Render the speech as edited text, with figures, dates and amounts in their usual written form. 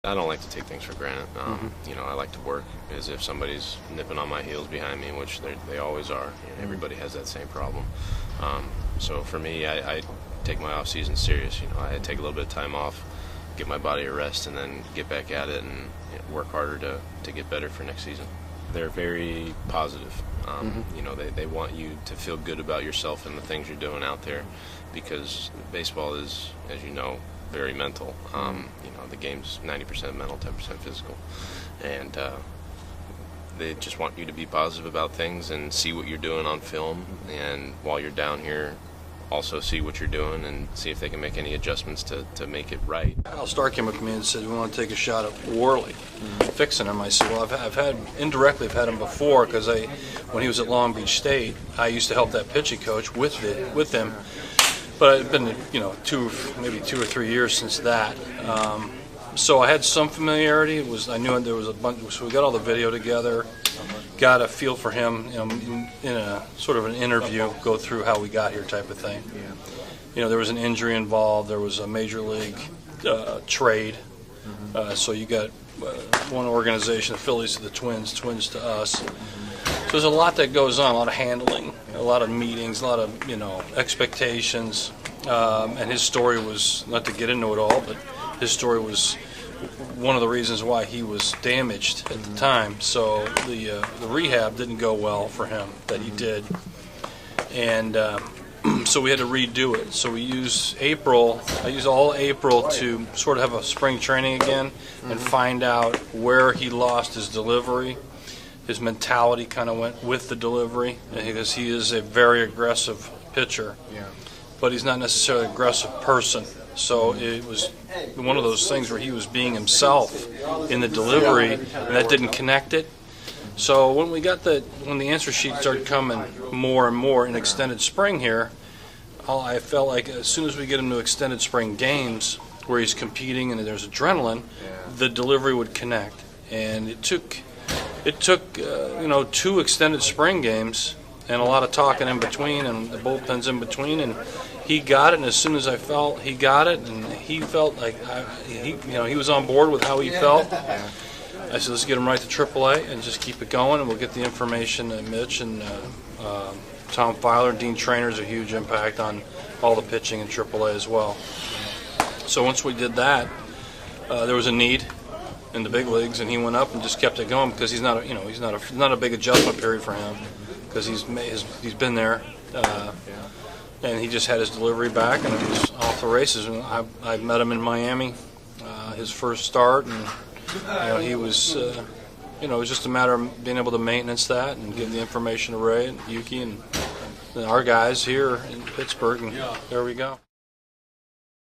I don't like to take things for granted. You know, I like to work as if somebody's nipping on my heels behind me, which they always are. Everybody has that same problem. So for me, I take my off season serious. You know, I take a little bit of time off, get my body a rest, and then get back at it and work harder to get better for next season. They're very positive. You know, they want you to feel good about yourself and the things you're doing out there, because baseball is, as you know, very mental. You know, the game's 90% mental, 10% physical, and they just want you to be positive about things and see what you're doing on film, and while you're down here, also see what you're doing and see if they can make any adjustments to make it right. Al Starr came up to me and said, "We want to take a shot at Worley, fixing him." I said, "Well, I've had him before, because when he was at Long Beach State, I used to help that pitching coach with him, but it's been, you know, maybe 2 or 3 years since that." So I had some familiarity. I knew there was a bunch. So we got all the video together, got a feel for him, you know, in a sort of an interview, go through how we got here type of thing. You know, there was an injury involved. There was a major league trade. So you got one organization, the Phillies to the Twins to us. So there's a lot that goes on, a lot of handling, a lot of meetings, a lot of, you know, expectations. And his story was, not to get into it all, but his story was one of the reasons why he was damaged at the time. So the rehab didn't go well for him that he did, and so we had to redo it. So we used April. I used all April to sort of have a spring training again and find out where he lost his delivery. His mentality kind of went with the delivery, because he is a very aggressive pitcher, but he's not necessarily an aggressive person. So it was one of those things where he was being himself in the delivery, and that didn't connect it. So when the answer sheet started coming more and more in extended spring here, I felt like as soon as we get him to extended spring games where he's competing and there's adrenaline, the delivery would connect. And it took you know, 2 extended spring games and a lot of talking in between and the bullpens in between, and he got it. And as soon as I felt he got it, and he felt like he was on board with how he felt, I said, let's get him right to AAA and just keep it going, and we'll get the information. Mitch and Tom Filer and Dean Trainer's a huge impact on all the pitching in AAA as well. So once we did that, there was a need in the big leagues, and he went up and just kept it going, because he's not a big adjustment period for him, because he's been there, and he just had his delivery back, and it was off the races. And I met him in Miami, his first start, and you know, he was, you know, it was just a matter of being able to maintenance that and give the information to Ray and Yuki and our guys here in Pittsburgh, and there we go.